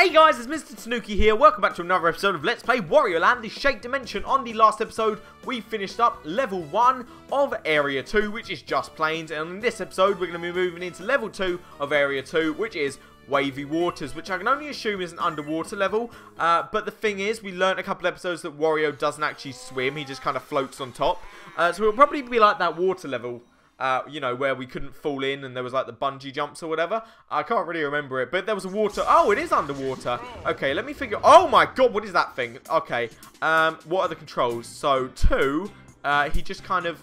Hey guys, it's MisterTanooki here. Welcome back to another episode of Let's Play Wario Land, the Shake Dimension. On the last episode, we finished up level 1 of Area 2, which is just plains. And in this episode, we're going to be moving into level 2 of Area 2, which is Wavy Waters, which I can only assume is an underwater level. But the thing is, we learned a couple episodes that Wario doesn't actually swim. He just kind of floats on top. So it'll probably be like that water level. You know, where we couldn't fall in and there was like the bungee jumps or whatever. I can't really remember it, but there was a water. Oh, it is underwater. Okay, let me figure. Oh my god, what is that thing? Okay, what are the controls? So, 2, he just kind of,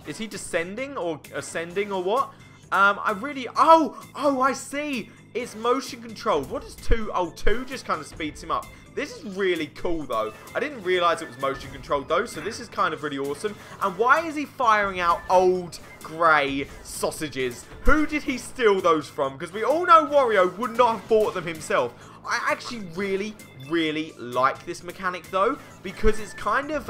is he descending or ascending or what? I really, oh, I see. It's motion controlled. What is 2? Oh, 2 just kind of speeds him up. This is really cool, though. I didn't realise it was motion controlled, though, so this is kind of really awesome. And why is he firing out old, grey sausages? Who did he steal those from? Because we all know Wario would not have bought them himself. I actually really like this mechanic, though, because it's kind of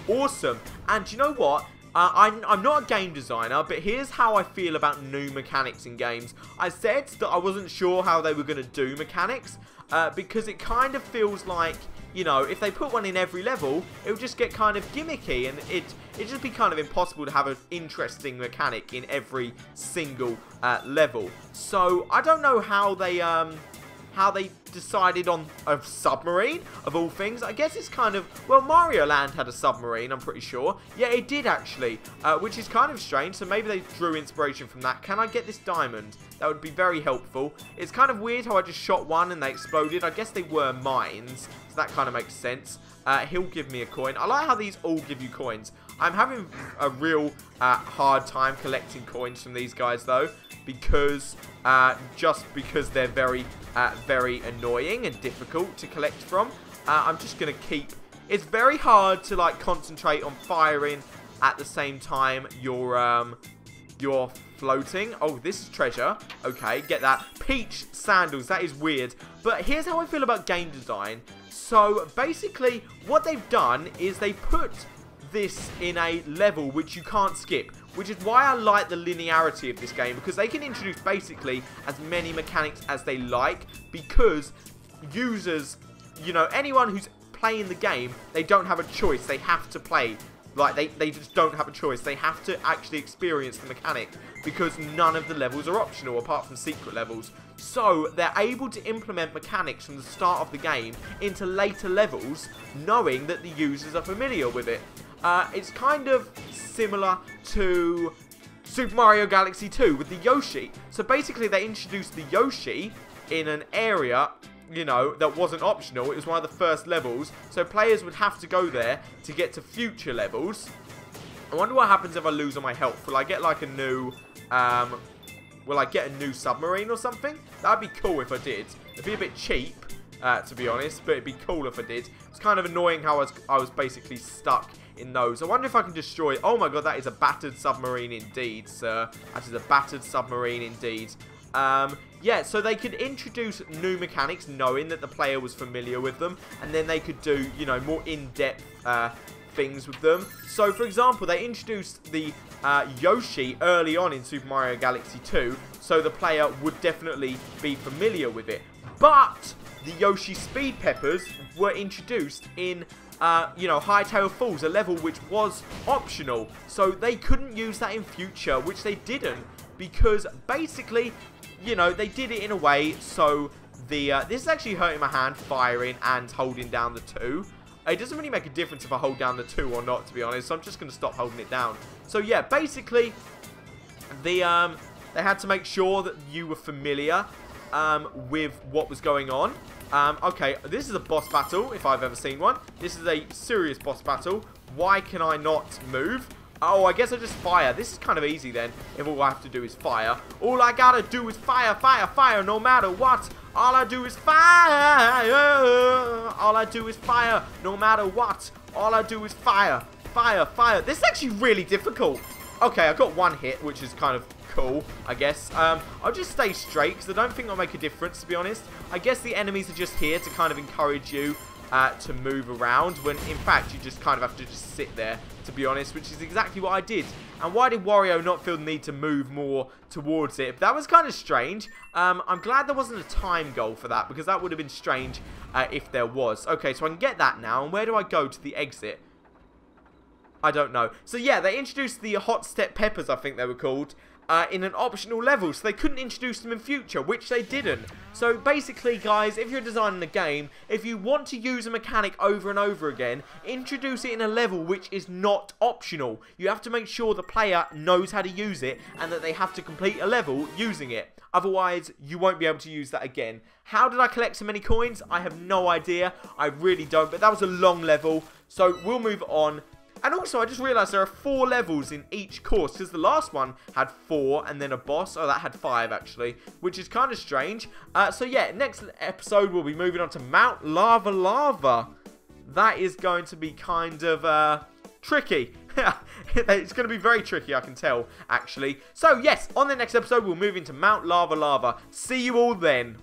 awesome. And you know what? I'm not a game designer, but here's how I feel about new mechanics in games. I said that I wasn't sure how they were going to do mechanics, because it kind of feels like, you know, if they put one in every level, it would just get kind of gimmicky, and it'd just be kind of impossible to have an interesting mechanic in every single level. So, I don't know how they decided on a submarine, of all things. I guess it's kind of, well, Mario Land had a submarine, I'm pretty sure. Yeah, it did actually, which is kind of strange, so maybe they drew inspiration from that. Can I get this diamond? That would be very helpful. It's kind of weird how I just shot one and they exploded. I guess they were mines, so that kind of makes sense. He'll give me a coin. I like how these all give you coins. I'm having a real hard time collecting coins from these guys, though, because just because they're very annoying and difficult to collect from. I'm just gonna keep. It's very hard to like concentrate on firing at the same time you're floating. Oh, this is treasure. Okay, get that. Peach sandals. That is weird. But here's how I feel about game design. So basically, what they've done is they put this in a level which you can't skip, which is why I like the linearity of this game, because they can introduce basically as many mechanics as they like, because users, you know, anyone who's playing the game, they don't have a choice. They have to play. Like, they just don't have a choice. They have to actually experience the mechanic, because none of the levels are optional apart from secret levels. So they're able to implement mechanics from the start of the game into later levels, knowing that the users are familiar with it. It's kind of similar to Super Mario Galaxy 2 with the Yoshi. So basically they introduced the Yoshi in an area, you know, that wasn't optional. It was one of the first levels, so players would have to go there to get to future levels. I wonder what happens if I lose all my health. Will I get like a new will I get a new submarine or something? That'd be cool if I did. It'd be a bit cheap, to be honest, but it'd be cool if I did. It's kind of annoying how I was basically stuck in those. I wonder if I can destroy. Oh my god, that is a battered submarine indeed, sir. That is a battered submarine indeed. Yeah, so they could introduce new mechanics knowing that the player was familiar with them, and then they could do, you know, more in-depth things with them. So, for example, they introduced the Yoshi early on in Super Mario Galaxy 2, so the player would definitely be familiar with it. But the Yoshi Speed Peppers were introduced in you know, Hightail Falls, a level which was optional, so they couldn't use that in future, which they didn't, because basically, you know, they did it in a way so the this is actually hurting my hand, firing and holding down the 2. It doesn't really make a difference if I hold down the 2 or not, to be honest, so I'm just going to stop holding it down. So yeah, basically, they had to make sure that you were familiar with what was going on. Okay, this is a boss battle, if I've ever seen one. This is a serious boss battle. Why can I not move? Oh, I guess I just fire. This is kind of easy then, if all I have to do is fire. All I gotta do is fire, fire, fire, no matter what. All I do is fire. All I do is fire, no matter what. All I do is fire, fire, fire. This is actually really difficult. Okay, I got one hit, which is kind of cool, I guess. I'll just stay straight, because I don't think it'll make a difference, to be honest. I guess the enemies are just here to kind of encourage you to move around, when in fact you just kind of have to just sit there, to be honest, which is exactly what I did. And why did Wario not feel the need to move more towards it? That was kind of strange. I'm glad there wasn't a time goal for that, because that would have been strange if there was. Okay, so I can get that now, and where do I go to the exit? I don't know. So yeah, they introduced the hot step peppers, I think they were called, in an optional level, so they couldn't introduce them in future, which they didn't. So basically, guys, if you're designing a game, if you want to use a mechanic over and over again, introduce it in a level which is not optional. You have to make sure the player knows how to use it, and that they have to complete a level using it. Otherwise, you won't be able to use that again. How did I collect so many coins? I have no idea. I really don't, but that was a long level, so we'll move on. And also, I just realised there are 4 levels in each course, because the last one had 4 and then a boss. Oh, that had 5, actually, which is kind of strange. So, yeah, next episode, we'll be moving on to Mount Lava Lava. That is going to be kind of tricky. It's going to be very tricky, I can tell, actually. So, yes, on the next episode, we'll move into Mount Lava Lava. See you all then.